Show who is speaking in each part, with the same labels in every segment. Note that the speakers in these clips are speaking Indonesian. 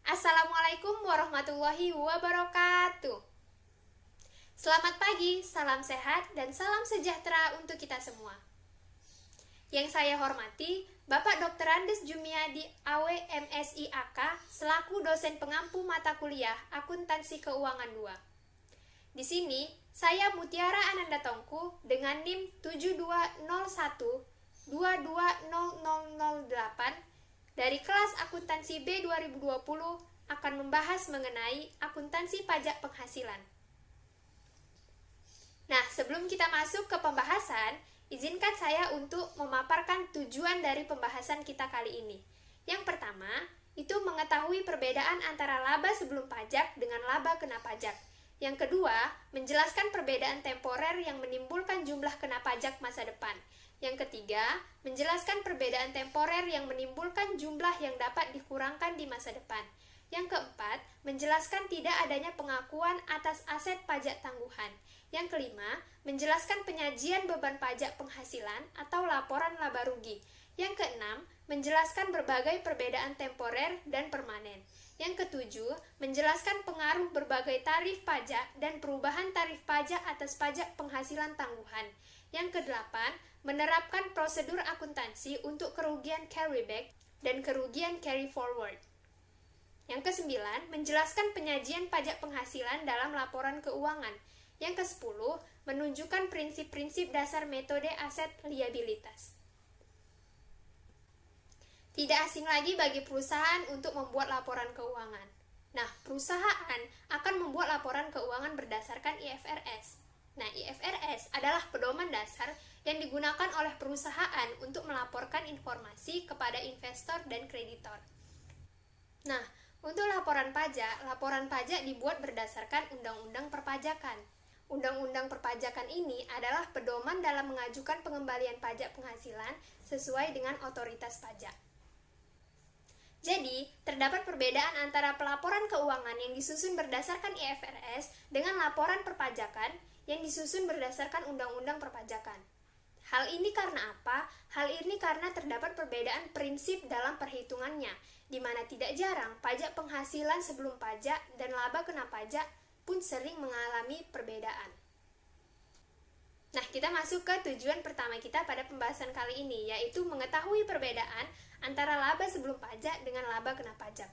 Speaker 1: Assalamualaikum warahmatullahi wabarakatuh. Selamat pagi, salam sehat, dan salam sejahtera untuk kita semua. Yang saya hormati, Bapak Dr. Andes Jumiadi AW MSI AK selaku dosen pengampu mata kuliah Akuntansi Keuangan 2. Di sini, saya Mutiara Ananda Tongku dengan NIM 7201 220008 dari kelas Akuntansi B 2020 akan membahas mengenai akuntansi pajak penghasilan. Nah, sebelum kita masuk ke pembahasan, izinkan saya untuk memaparkan tujuan dari pembahasan kita kali ini. Yang pertama, itu mengetahui perbedaan antara laba sebelum pajak dengan laba kena pajak. Yang kedua, menjelaskan perbedaan temporer yang menimbulkan jumlah kena pajak masa depan. Yang ketiga, menjelaskan perbedaan temporer yang menimbulkan jumlah yang dapat dikurangkan di masa depan. Yang keempat, menjelaskan tidak adanya pengakuan atas aset pajak tangguhan. Yang kelima, menjelaskan penyajian beban pajak penghasilan atau laporan laba rugi. Yang keenam, menjelaskan berbagai perbedaan temporer dan permanen. Yang ketujuh, menjelaskan pengaruh berbagai tarif pajak dan perubahan tarif pajak atas pajak penghasilan tangguhan. Yang kedelapan, menerapkan prosedur akuntansi untuk kerugian carryback dan kerugian carry forward. Yang kesembilan, menjelaskan penyajian pajak penghasilan dalam laporan keuangan. Yang kesepuluh, menunjukkan prinsip-prinsip dasar metode aset liabilitas. Tidak asing lagi bagi perusahaan untuk membuat laporan keuangan. Nah, perusahaan akan membuat laporan keuangan berdasarkan IFRS. Nah, IFRS adalah pedoman dasar yang digunakan oleh perusahaan untuk melaporkan informasi kepada investor dan kreditor. Nah, untuk laporan pajak dibuat berdasarkan Undang-Undang Perpajakan. Undang-Undang Perpajakan ini adalah pedoman dalam mengajukan pengembalian pajak penghasilan sesuai dengan otoritas pajak. Jadi, terdapat perbedaan antara pelaporan keuangan yang disusun berdasarkan IFRS dengan laporan perpajakan yang disusun berdasarkan Undang-Undang Perpajakan. Hal ini karena apa? Hal ini karena terdapat perbedaan prinsip dalam perhitungannya, di mana tidak jarang pajak penghasilan sebelum pajak dan laba kena pajak pun sering mengalami perbedaan. Nah, kita masuk ke tujuan pertama kita pada pembahasan kali ini, yaitu mengetahui perbedaan antara laba sebelum pajak dengan laba kena pajak.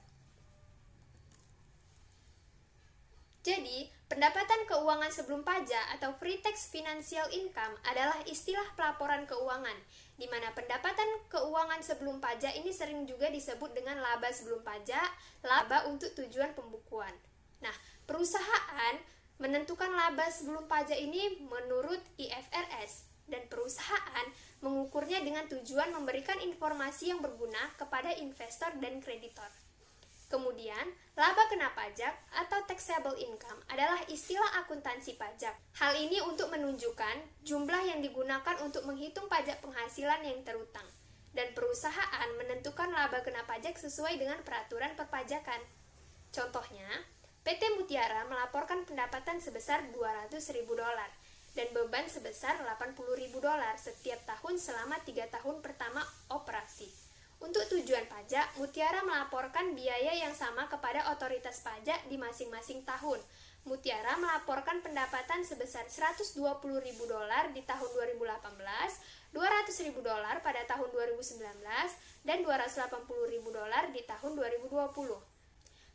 Speaker 1: Jadi, pendapatan keuangan sebelum pajak atau pre-tax financial income adalah istilah pelaporan keuangan, di mana pendapatan keuangan sebelum pajak ini sering juga disebut dengan laba sebelum pajak, laba untuk tujuan pembukuan. Nah, perusahaan menentukan laba sebelum pajak ini menurut IFRS, dan perusahaan mengukurnya dengan tujuan memberikan informasi yang berguna kepada investor dan kreditor. Kemudian, laba kena pajak atau taxable income adalah istilah akuntansi pajak. Hal ini untuk menunjukkan jumlah yang digunakan untuk menghitung pajak penghasilan yang terutang, dan perusahaan menentukan laba kena pajak sesuai dengan peraturan perpajakan. Contohnya, PT Mutiara melaporkan pendapatan sebesar $200.000 dan beban sebesar $80.000 setiap tahun selama 3 tahun pertama operasi. Untuk tujuan pajak, Mutiara melaporkan biaya yang sama kepada otoritas pajak di masing-masing tahun. Mutiara melaporkan pendapatan sebesar $120.000 di tahun 2018, $200.000 pada tahun 2019, dan $280.000 di tahun 2020.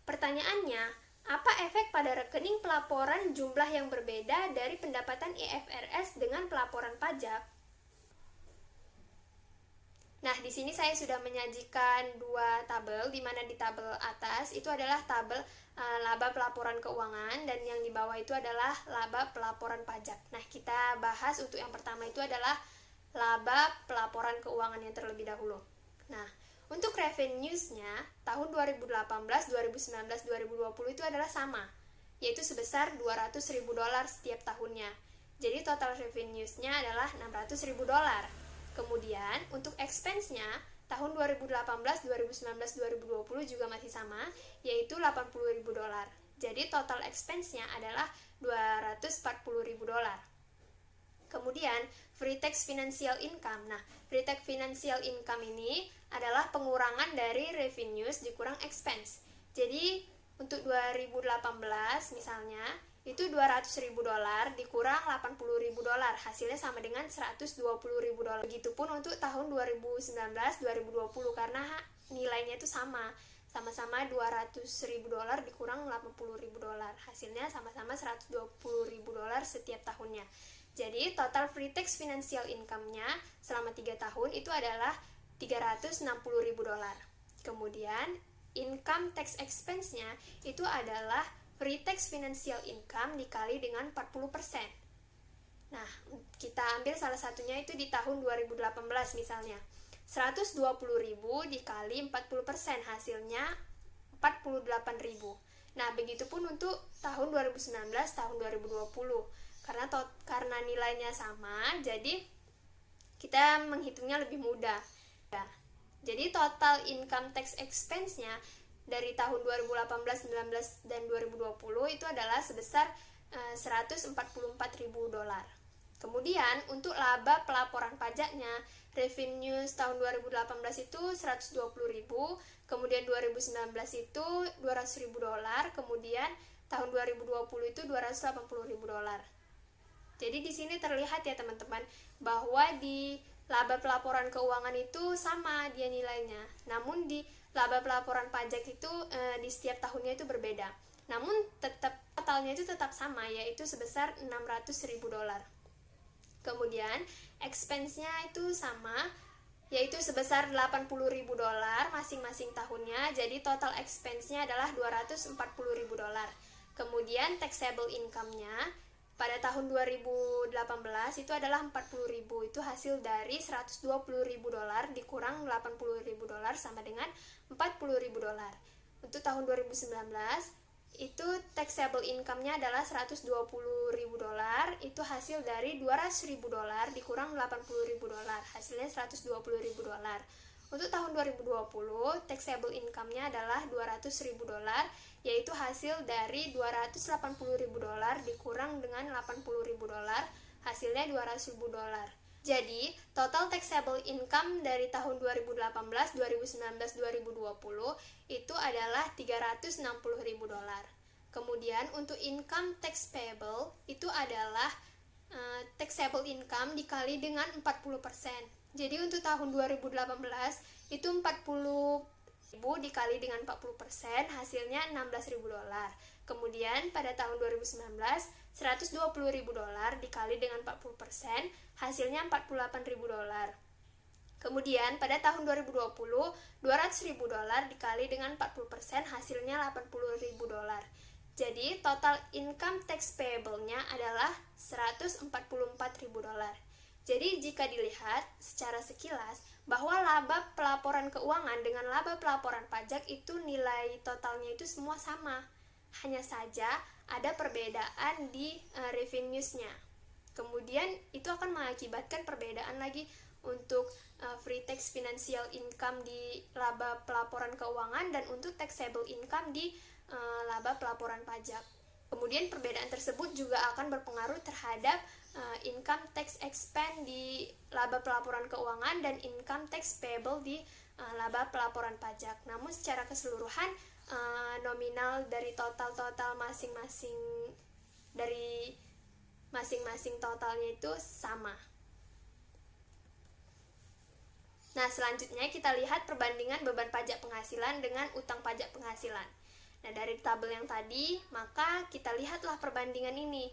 Speaker 1: Pertanyaannya, apa efek pada rekening pelaporan jumlah yang berbeda dari pendapatan IFRS dengan pelaporan pajak? Nah, di sini saya sudah menyajikan dua tabel, di mana di tabel atas itu adalah tabel laba pelaporan keuangan, dan yang di bawah itu adalah laba pelaporan pajak. Nah, kita bahas untuk yang pertama itu adalah laba pelaporan keuangan yang terlebih dahulu. Nah, untuk revenues-nya tahun 2018, 2019, 2020 itu adalah sama, yaitu sebesar $200.000 setiap tahunnya. Jadi total revenues-nya adalah $600.000. Kemudian untuk expense-nya tahun 2018, 2019, 2020 juga masih sama, yaitu $80.000. Jadi total expense-nya adalah $240.000. Kemudian free tax financial income. Nah, free tax financial income ini adalah pengurangan dari revenues dikurang expense. Jadi untuk 2018 misalnya itu 200.000 dolar dikurang 80.000 dolar, hasilnya sama dengan 120.000 dolar. Begitupun untuk tahun 2019-2020 karena nilainya itu sama-sama 200.000 dolar dikurang 80.000 dolar, hasilnya sama-sama 120.000 dolar setiap tahunnya. Jadi total free tax financial income-nya selama 3 tahun itu adalah 360.000 dolar. Kemudian income tax expense-nya itu adalah free tax financial income dikali dengan 40%. Nah, kita ambil salah satunya itu di tahun 2018 misalnya. 120.000 dikali 40%, hasilnya 48.000. Nah, begitupun untuk tahun 2019, tahun 2020. Karena nilainya sama, jadi kita menghitungnya lebih mudah. Jadi total income tax expense-nya dari tahun 2018, 19, dan 2020 itu adalah sebesar 144.000 dolar. Kemudian untuk laba pelaporan pajaknya, revenue tahun 2018 itu 120.000, kemudian 2019 itu 200.000 dolar, kemudian tahun 2020 itu 280.000 dolar. Jadi di sini terlihat ya teman-teman bahwa di laba pelaporan keuangan itu sama dia nilainya. Namun di laba pelaporan pajak itu di setiap tahunnya itu berbeda. Namun tetap totalnya itu tetap sama, yaitu sebesar 600.000 dolar. Kemudian expense-nya itu sama, yaitu sebesar 80.000 dolar masing-masing tahunnya. Jadi total expense-nya adalah 240.000 dolar. Kemudian taxable income-nya pada tahun 2018 itu adalah 40.000, itu hasil dari 120.000 dolar dikurang 80.000 dolar sama dengan 40.000 dolar. Untuk tahun 2019 itu taxable income-nya adalah 120.000 dolar, itu hasil dari 200.000 dolar dikurang 80.000 dolar, hasilnya 120.000 dolar. Untuk tahun 2020 taxable income-nya adalah 200.000 dolar, yaitu hasil dari 280.000 dolar dikurang dengan 80.000 dolar, hasilnya 200.000 dolar. Jadi, total taxable income dari tahun 2018, 2019, 2020 itu adalah 360.000 dolar. Kemudian untuk income tax payable itu adalah taxable income dikali dengan 40%. Jadi untuk tahun 2018 itu 40.000 dikali dengan 40%, hasilnya 16.000 dolar. Kemudian pada tahun 2019 120.000 dolar dikali dengan 40%, hasilnya 48.000 dolar. Kemudian pada tahun 2020 200.000 dolar dikali dengan 40%, hasilnya 80.000 dolar. Jadi total income tax payable-nya adalah 144.000 dolar. Jadi jika dilihat secara sekilas bahwa laba pelaporan keuangan dengan laba pelaporan pajak itu nilai totalnya itu semua sama. Hanya saja ada perbedaan di revenues-nya. Kemudian itu akan mengakibatkan perbedaan lagi untuk free tax financial income di laba pelaporan keuangan dan untuk taxable income di laba pelaporan pajak. Kemudian perbedaan tersebut juga akan berpengaruh terhadap income tax expense di laba pelaporan keuangan dan income tax payable di laba pelaporan pajak. Namun secara keseluruhan nominal dari total masing-masing dari masing-masing totalnya itu sama. Nah, selanjutnya kita lihat perbandingan beban pajak penghasilan dengan utang pajak penghasilan. Nah, dari tabel yang tadi, maka kita lihatlah perbandingan ini.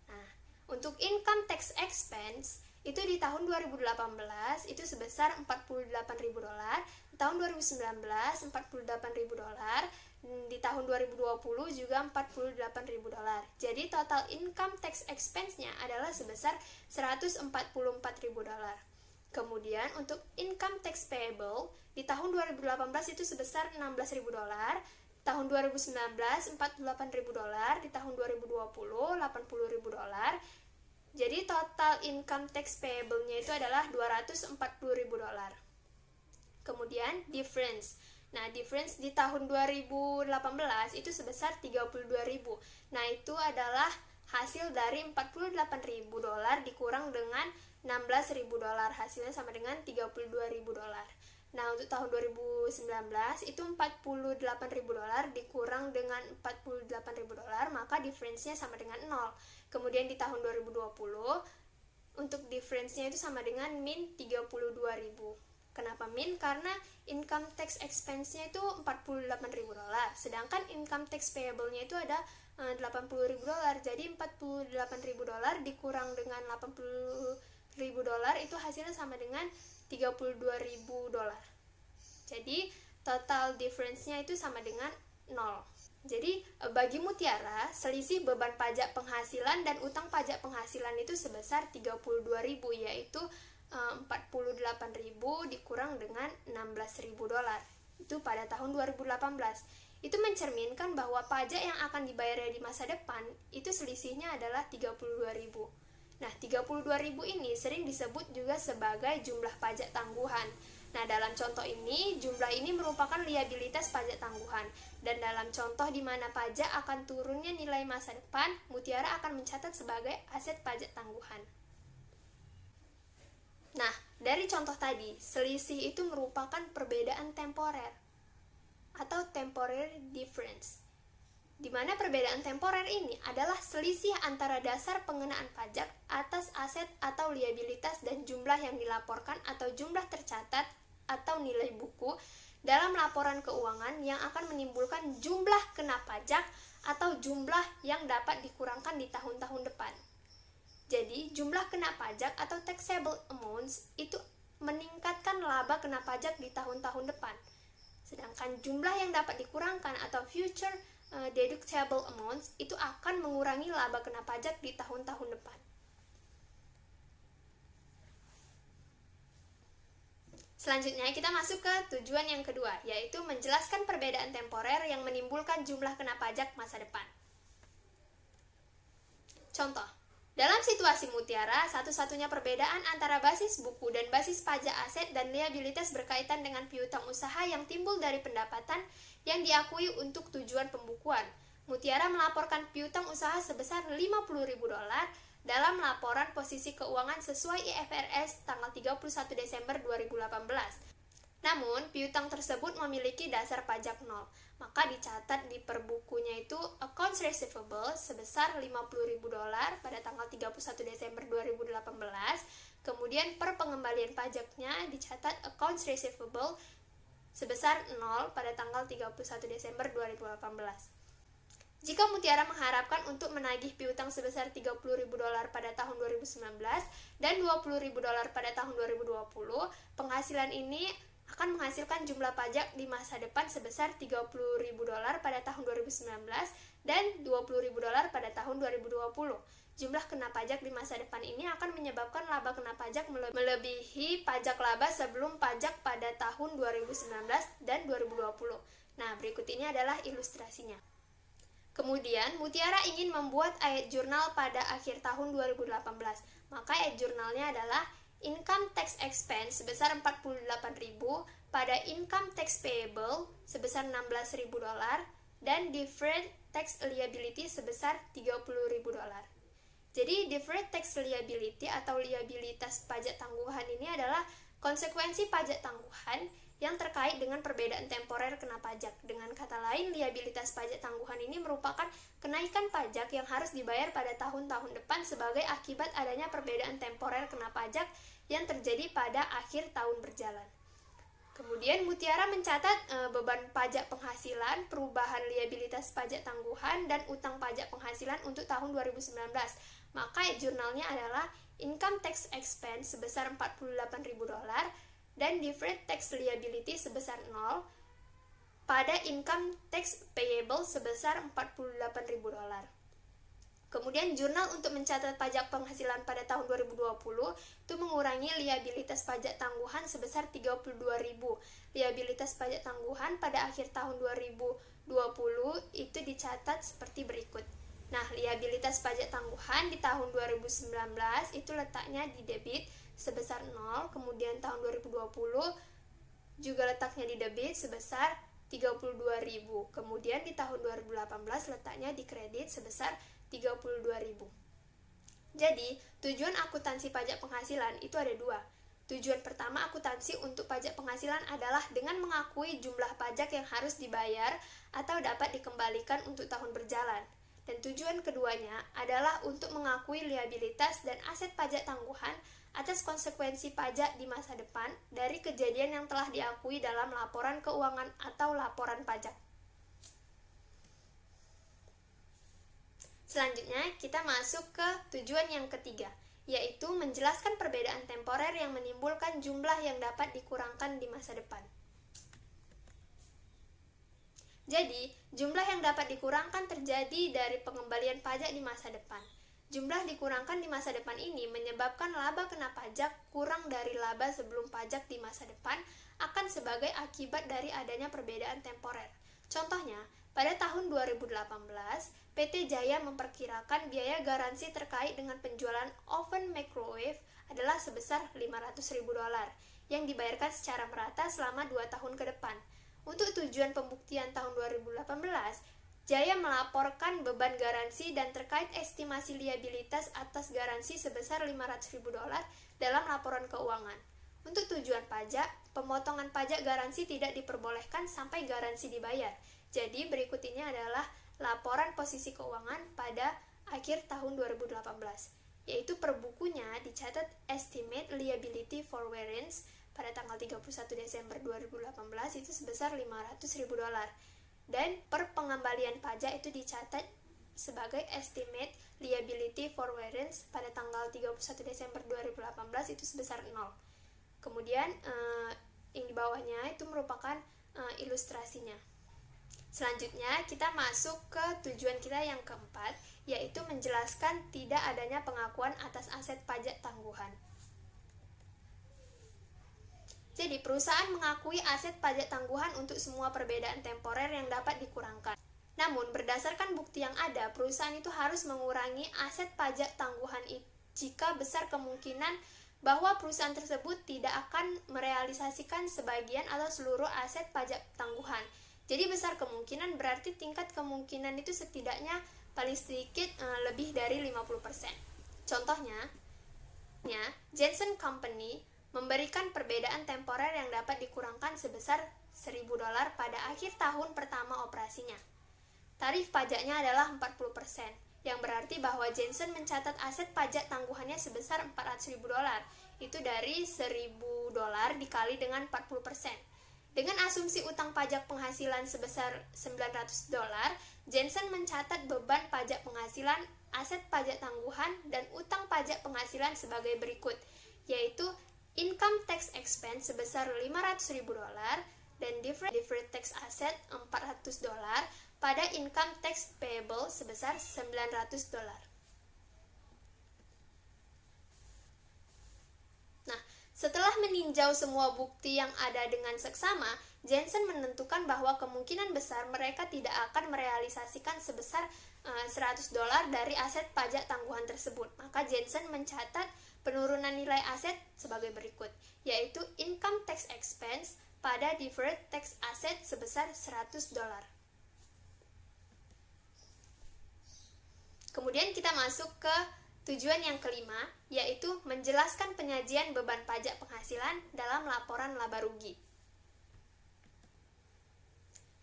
Speaker 1: Nah, untuk income tax expense, itu di tahun 2018 itu sebesar 48.000 dolar, di tahun 2019 48.000 dolar, di tahun 2020 juga 48.000 dolar. Jadi total income tax expense-nya adalah sebesar 144.000 dolar. Kemudian untuk income tax payable di tahun 2018 itu sebesar 16.000 dolar, tahun 2019 48.000 dolar, di tahun 2020 80.000 dolar. Jadi total income tax payable-nya itu adalah 240.000 dolar. Kemudian difference. Nah, difference di tahun 2018 itu sebesar 32.000. Nah, itu adalah hasil dari 48.000 dolar dikurang dengan 16.000 dolar, hasilnya sama dengan 32.000 dolar. Nah, untuk tahun 2019 itu $48.000 dikurang dengan $48.000, maka difference-nya sama dengan 0. Kemudian di tahun 2020 untuk difference-nya itu sama dengan min 32.000. Kenapa min? Karena income tax expense-nya itu $48.000, sedangkan income tax payable-nya itu ada $80.000. Jadi $48.000 dikurang dengan $80.000 itu hasilnya sama dengan $32.000. Jadi total difference-nya itu sama dengan 0. Jadi bagi Mutiara, selisih beban pajak penghasilan dan utang pajak penghasilan itu sebesar 32.000, yaitu 48.000 dikurang dengan $16.000. Itu pada tahun 2018. Itu mencerminkan bahwa pajak yang akan dibayar di masa depan itu selisihnya adalah 32.000. Nah, 32.000 ini sering disebut juga sebagai jumlah pajak tangguhan. Nah, dalam contoh ini, jumlah ini merupakan liabilitas pajak tangguhan. Dan dalam contoh di mana pajak akan turunnya nilai masa depan, Mutiara akan mencatat sebagai aset pajak tangguhan. Nah, dari contoh tadi, selisih itu merupakan perbedaan temporer atau temporary difference, di mana perbedaan temporer ini adalah selisih antara dasar pengenaan pajak atas aset atau liabilitas dan jumlah yang dilaporkan atau jumlah tercatat atau nilai buku dalam laporan keuangan yang akan menimbulkan jumlah kena pajak atau jumlah yang dapat dikurangkan di tahun-tahun depan. Jadi, jumlah kena pajak atau taxable amounts itu meningkatkan laba kena pajak di tahun-tahun depan. Sedangkan jumlah yang dapat dikurangkan atau future deductible amounts itu akan mengurangi laba kena pajak di tahun-tahun depan. Selanjutnya kita masuk ke tujuan yang kedua, yaitu menjelaskan perbedaan temporer yang menimbulkan jumlah kena pajak masa depan. Contoh, dalam situasi Mutiara, satu-satunya perbedaan antara basis buku dan basis pajak aset dan liabilitas berkaitan dengan piutang usaha yang timbul dari pendapatan yang diakui untuk tujuan pembukuan. Mutiara melaporkan piutang usaha sebesar $50.000 dalam laporan posisi keuangan sesuai IFRS tanggal 31 Desember 2018. Namun, piutang tersebut memiliki dasar pajak 0, maka dicatat di perbukunya itu accounts receivable sebesar $50.000 pada tanggal 31 Desember 2018. Kemudian per pengembalian pajaknya dicatat accounts receivable sebesar 0 pada tanggal 31 Desember 2018. Jika Mutiara mengharapkan untuk menagih piutang sebesar $30.000 pada tahun 2019 dan $20.000 pada tahun 2020, penghasilan ini akan menghasilkan jumlah pajak di masa depan sebesar $30.000 pada tahun 2019 dan $20.000 pada tahun 2020. Jumlah kena pajak di masa depan ini akan menyebabkan laba kena pajak melebihi pajak laba sebelum pajak pada tahun 2019 dan 2020. Nah, berikut ini adalah ilustrasinya. Kemudian, Mutiara ingin membuat ayat jurnal pada akhir tahun 2018. Maka ayat jurnalnya adalah income tax expense sebesar $48.000 pada income tax payable sebesar $16.000 dan deferred tax liability sebesar $30.000. Jadi, deferred tax liability atau liabilitas pajak tangguhan ini adalah konsekuensi pajak tangguhan yang terkait dengan perbedaan temporer kena pajak. Dengan kata lain, liabilitas pajak tangguhan ini merupakan kenaikan pajak yang harus dibayar pada tahun-tahun depan sebagai akibat adanya perbedaan temporer kena pajak yang terjadi pada akhir tahun berjalan. Kemudian Mutiara mencatat beban pajak penghasilan, perubahan liabilitas pajak tangguhan, dan utang pajak penghasilan untuk tahun 2019. Maka jurnalnya adalah income tax expense sebesar $48.000 dan deferred tax liability sebesar 0 pada income tax payable sebesar $48.000. Kemudian jurnal untuk mencatat pajak penghasilan pada tahun 2020 itu mengurangi liabilitas pajak tangguhan sebesar $32.000. Liabilitas pajak tangguhan pada akhir tahun 2020 itu dicatat seperti berikut. Nah, liabilitas pajak tangguhan di tahun 2019 itu letaknya di debit sebesar 0, kemudian tahun 2020 juga letaknya di debit sebesar $32.000. Kemudian di tahun 2018 letaknya di kredit sebesar $32.000. Jadi, tujuan akuntansi pajak penghasilan itu ada dua. Tujuan pertama akuntansi untuk pajak penghasilan adalah dengan mengakui jumlah pajak yang harus dibayar atau dapat dikembalikan untuk tahun berjalan. Dan tujuan keduanya adalah untuk mengakui liabilitas dan aset pajak tangguhan atas konsekuensi pajak di masa depan dari kejadian yang telah diakui dalam laporan keuangan atau laporan pajak. Selanjutnya, kita masuk ke tujuan yang ketiga, yaitu menjelaskan perbedaan temporer yang menimbulkan jumlah yang dapat dikurangkan di masa depan. Jadi, jumlah yang dapat dikurangkan terjadi dari pengembalian pajak di masa depan. Jumlah dikurangkan di masa depan ini menyebabkan laba kena pajak kurang dari laba sebelum pajak di masa depan akan sebagai akibat dari adanya perbedaan temporer. Contohnya, pada tahun 2018, PT Jaya memperkirakan biaya garansi terkait dengan penjualan oven microwave adalah sebesar $500.000 yang dibayarkan secara merata selama 2 tahun ke depan. Untuk tujuan pembuktian tahun 2018, Jaya melaporkan beban garansi dan terkait estimasi liabilitas atas garansi sebesar $500.000 dalam laporan keuangan. Untuk tujuan pajak, pemotongan pajak garansi tidak diperbolehkan sampai garansi dibayar. Jadi berikut ini adalah laporan posisi keuangan pada akhir tahun 2018, yaitu per bukunya dicatat estimate liability for variance pada tanggal 31 Desember 2018 itu sebesar $500.000. Dan per pengembalian pajak itu dicatat sebagai estimate liability for variance pada tanggal 31 Desember 2018 itu sebesar 0. Kemudian yang di bawahnya itu merupakan ilustrasinya. Selanjutnya kita masuk ke tujuan kita yang keempat, yaitu menjelaskan tidak adanya pengakuan atas aset pajak tangguhan. Jadi, perusahaan mengakui aset pajak tangguhan untuk semua perbedaan temporer yang dapat dikurangkan. Namun, berdasarkan bukti yang ada, perusahaan itu harus mengurangi aset pajak tangguhan jika besar kemungkinan bahwa perusahaan tersebut tidak akan merealisasikan sebagian atau seluruh aset pajak tangguhan. Jadi, besar kemungkinan berarti tingkat kemungkinan itu setidaknya paling sedikit lebih dari 50%. Contohnya, Jensen Company memberikan perbedaan temporer yang dapat dikurangkan sebesar $1.000 pada akhir tahun pertama operasinya. Tarif pajaknya adalah 40%, yang berarti bahwa Jensen mencatat aset pajak tangguhannya sebesar $400.000. Itu dari $1.000 dikali dengan 40%. Dengan asumsi utang pajak penghasilan sebesar $900, Jensen mencatat beban pajak penghasilan, aset pajak tangguhan, dan utang pajak penghasilan sebagai berikut, yaitu income tax expense sebesar $500.000 dan deferred tax asset $400 pada income tax payable sebesar $900. Nah, setelah meninjau semua bukti yang ada dengan seksama, Jensen menentukan bahwa kemungkinan besar mereka tidak akan merealisasikan sebesar $100 dari aset pajak tangguhan tersebut. Maka Jensen mencatat penurunan nilai aset sebagai berikut, yaitu income tax expense pada deferred tax asset sebesar $100. Kemudian kita masuk ke tujuan yang kelima, yaitu menjelaskan penyajian beban pajak penghasilan dalam laporan laba rugi.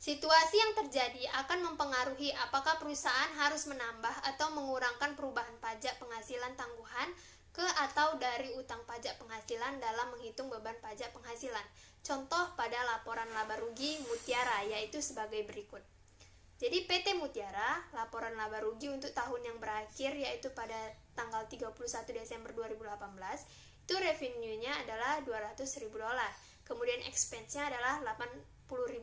Speaker 1: Situasi yang terjadi akan mempengaruhi apakah perusahaan harus menambah atau mengurangkan perubahan pajak penghasilan tangguhan ke atau dari utang pajak penghasilan dalam menghitung beban pajak penghasilan. Contoh pada laporan laba rugi Mutiara, yaitu sebagai berikut. Jadi PT Mutiara, laporan laba rugi untuk tahun yang berakhir yaitu pada tanggal 31 Desember 2018, itu revenue-nya adalah $200.000. Kemudian expense-nya adalah $80.000.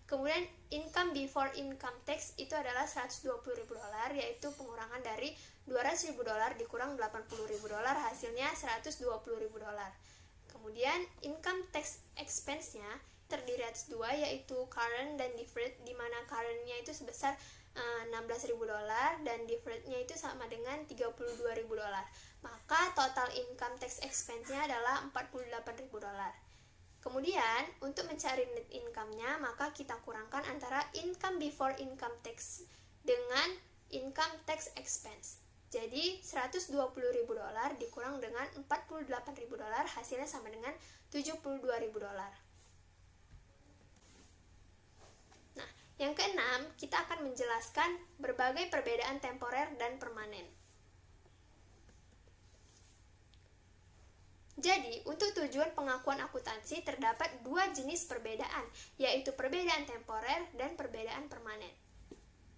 Speaker 1: Kemudian income before income tax itu adalah $120.000, yaitu pengurangan dari $200.000 dikurang $80.000, hasilnya $120.000. Kemudian income tax expense-nya terdiri atas dua, yaitu current dan deferred, di mana current-nya itu sebesar $16.000 dan deferred-nya itu sama dengan $32.000. Maka total income tax expense-nya adalah $48.000. Kemudian, untuk mencari net income-nya, maka kita kurangkan antara income before income tax dengan income tax expense. Jadi, $120.000 dikurang dengan $48.000 hasilnya sama dengan $72.000. Nah, yang keenam, kita akan menjelaskan berbagai perbedaan temporer dan permanen. Jadi, untuk tujuan pengakuan akuntansi terdapat dua jenis perbedaan, yaitu perbedaan temporer dan perbedaan permanen.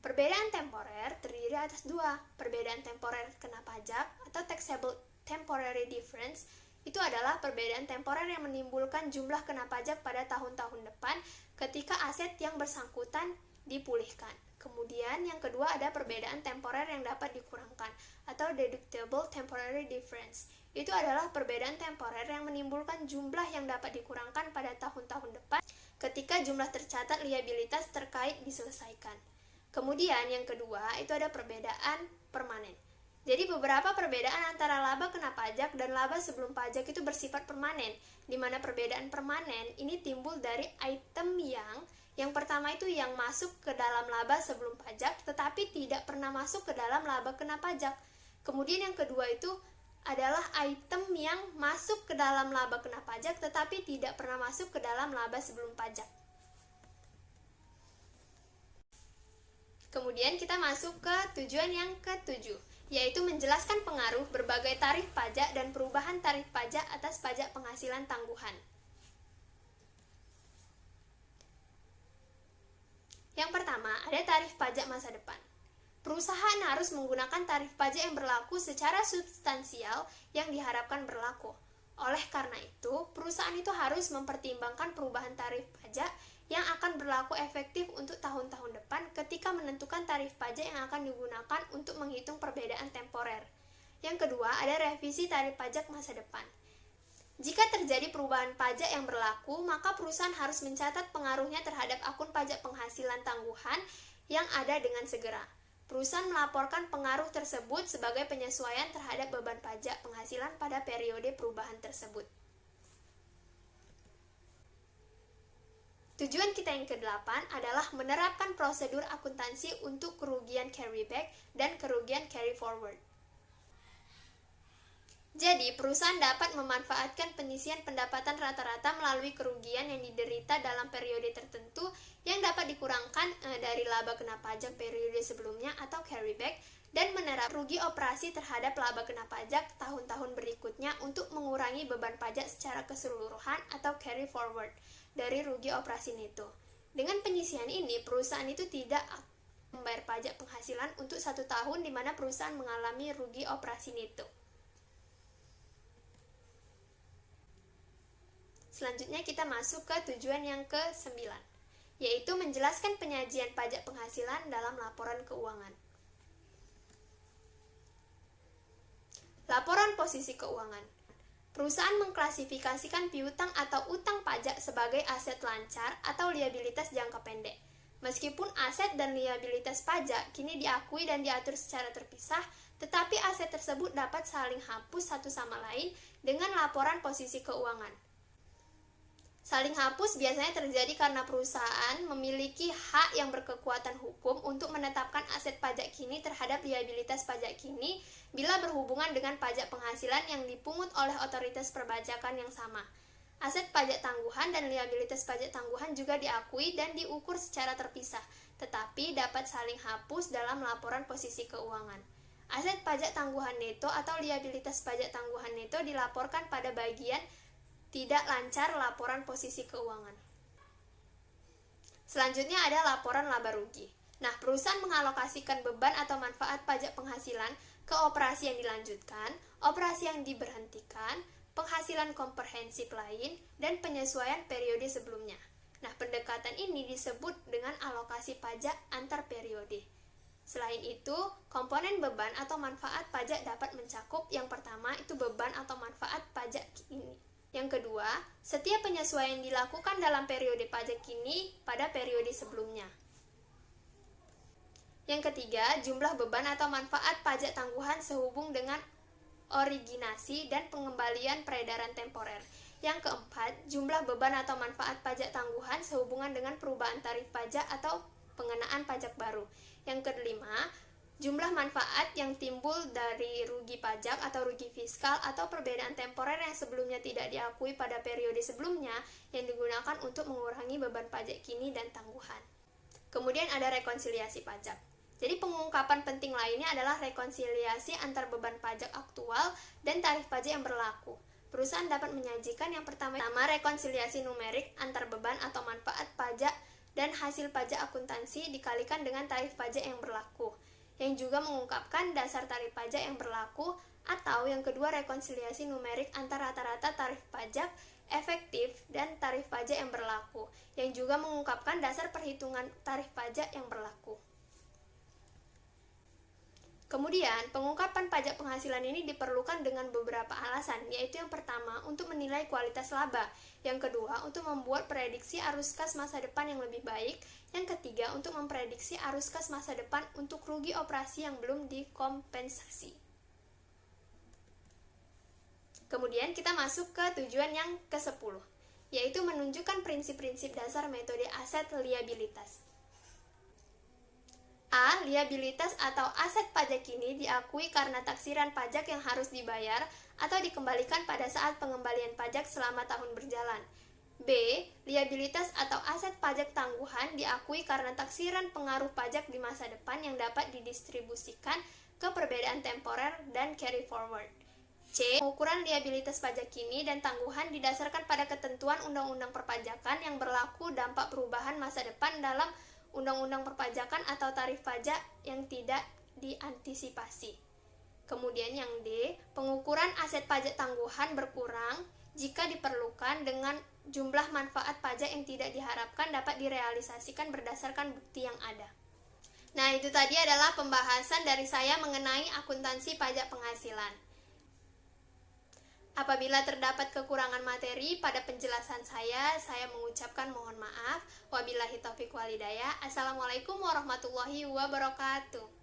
Speaker 1: Perbedaan temporer terdiri atas dua, perbedaan temporer kena pajak atau taxable temporary difference. Itu adalah perbedaan temporer yang menimbulkan jumlah kena pajak pada tahun-tahun depan ketika aset yang bersangkutan dipulihkan. Kemudian yang kedua ada perbedaan temporer yang dapat dikurangkan atau deductible temporary difference. Itu adalah perbedaan temporer yang menimbulkan jumlah yang dapat dikurangkan pada tahun-tahun depan ketika jumlah tercatat liabilitas terkait diselesaikan. Kemudian yang kedua itu ada perbedaan permanen. Jadi beberapa perbedaan antara laba kena pajak dan laba sebelum pajak itu bersifat permanen, di mana perbedaan permanen ini timbul dari item yang pertama itu yang masuk ke dalam laba sebelum pajak tetapi tidak pernah masuk ke dalam laba kena pajak. Kemudian yang kedua itu adalah item yang masuk ke dalam laba kena pajak tetapi tidak pernah masuk ke dalam laba sebelum pajak. Kemudian kita masuk ke tujuan yang ke-7, yaitu menjelaskan pengaruh berbagai tarif pajak dan perubahan tarif pajak atas pajak penghasilan tangguhan. Yang pertama, ada tarif pajak masa depan. Perusahaan harus menggunakan tarif pajak yang berlaku secara substansial yang diharapkan berlaku. Oleh karena itu, perusahaan itu harus mempertimbangkan perubahan tarif pajak yang akan berlaku efektif untuk tahun-tahun depan ketika menentukan tarif pajak yang akan digunakan untuk menghitung perbedaan temporer. Yang kedua, ada revisi tarif pajak masa depan. Jika terjadi perubahan pajak yang berlaku, maka perusahaan harus mencatat pengaruhnya terhadap akun pajak penghasilan tangguhan yang ada dengan segera. Perusahaan melaporkan pengaruh tersebut sebagai penyesuaian terhadap beban pajak penghasilan pada periode perubahan tersebut. Tujuan kita yang ke-8 adalah menerapkan prosedur akuntansi untuk kerugian carryback dan kerugian carry forward. Jadi, perusahaan dapat memanfaatkan penyisian pendapatan rata-rata melalui kerugian yang diderita dalam periode tertentu yang dapat dikurangkan dari laba kena pajak periode sebelumnya atau carryback dan menerap rugi operasi terhadap laba kena pajak tahun-tahun berikutnya untuk mengurangi beban pajak secara keseluruhan atau carry forward dari rugi operasi neto. Dengan penyisian ini, perusahaan itu tidak membayar pajak penghasilan untuk 1 tahun di mana perusahaan mengalami rugi operasi neto. Selanjutnya kita masuk ke tujuan yang ke-9, yaitu menjelaskan penyajian pajak penghasilan dalam laporan keuangan. Laporan posisi keuangan. Perusahaan mengklasifikasikan piutang atau utang pajak sebagai aset lancar atau liabilitas jangka pendek. Meskipun aset dan liabilitas pajak kini diakui dan diatur secara terpisah, tetapi aset tersebut dapat saling hapus satu sama lain dengan laporan posisi keuangan. Saling hapus biasanya terjadi karena perusahaan memiliki hak yang berkekuatan hukum untuk menetapkan aset pajak kini terhadap liabilitas pajak kini bila berhubungan dengan pajak penghasilan yang dipungut oleh otoritas perpajakan yang sama. Aset pajak tangguhan dan liabilitas pajak tangguhan juga diakui dan diukur secara terpisah, tetapi dapat saling hapus dalam laporan posisi keuangan. Aset pajak tangguhan neto atau liabilitas pajak tangguhan neto dilaporkan pada bagian tidak lancar laporan posisi keuangan. Selanjutnya ada laporan laba rugi. Nah, perusahaan mengalokasikan beban atau manfaat pajak penghasilan ke operasi yang dilanjutkan, operasi yang diberhentikan, penghasilan komprehensif lain, dan penyesuaian periode sebelumnya. Nah, pendekatan ini disebut dengan alokasi pajak antar periode. Selain itu, komponen beban atau manfaat pajak dapat mencakup yang pertama itu beban atau manfaat pajak ini. Yang kedua, setiap penyesuaian dilakukan dalam periode pajak kini pada periode sebelumnya. Yang ketiga, jumlah beban atau manfaat pajak tangguhan sehubung dengan originasi dan pengembalian peredaran temporer. Yang keempat, jumlah beban atau manfaat pajak tangguhan sehubungan dengan perubahan tarif pajak atau pengenaan pajak baru. Yang kelima, jumlah manfaat yang timbul dari rugi pajak atau rugi fiskal atau perbedaan temporer yang sebelumnya tidak diakui pada periode sebelumnya yang digunakan untuk mengurangi beban pajak kini dan tangguhan. Kemudian ada rekonsiliasi pajak. Jadi pengungkapan penting lainnya adalah rekonsiliasi antar beban pajak aktual dan tarif pajak yang berlaku. Perusahaan dapat menyajikan yang pertama rekonsiliasi numerik antar beban atau manfaat pajak dan hasil pajak akuntansi dikalikan dengan tarif pajak yang berlaku, yang juga mengungkapkan dasar tarif pajak yang berlaku, atau yang kedua rekonsiliasi numerik antara rata-rata tarif pajak efektif dan tarif pajak yang berlaku, yang juga mengungkapkan dasar perhitungan tarif pajak yang berlaku. Kemudian, pengungkapan pajak penghasilan ini diperlukan dengan beberapa alasan, yaitu yang pertama, untuk menilai kualitas laba, yang kedua, untuk membuat prediksi arus kas masa depan yang lebih baik, yang ketiga, untuk memprediksi arus kas masa depan untuk rugi operasi yang belum dikompensasi. Kemudian, kita masuk ke tujuan yang ke-10, yaitu menunjukkan prinsip-prinsip dasar metode aset liabilitas. A. Liabilitas atau aset pajak ini diakui karena taksiran pajak yang harus dibayar atau dikembalikan pada saat pengembalian pajak selama tahun berjalan. B. Liabilitas atau aset pajak tangguhan diakui karena taksiran pengaruh pajak di masa depan yang dapat didistribusikan ke perbedaan temporer dan carry forward. C. Pengukuran liabilitas pajak kini dan tangguhan didasarkan pada ketentuan Undang-Undang Perpajakan yang berlaku dampak perubahan masa depan dalam Undang-Undang Perpajakan atau tarif pajak yang tidak diantisipasi. Kemudian yang D, pengukuran aset pajak tangguhan berkurang jika diperlukan dengan jumlah manfaat pajak yang tidak diharapkan dapat direalisasikan berdasarkan bukti yang ada. Nah, itu tadi adalah pembahasan dari saya mengenai akuntansi pajak penghasilan. Apabila terdapat kekurangan materi pada penjelasan saya mengucapkan mohon maaf. Wabillahi taufiq walhidayah. Assalamualaikum warahmatullahi wabarakatuh.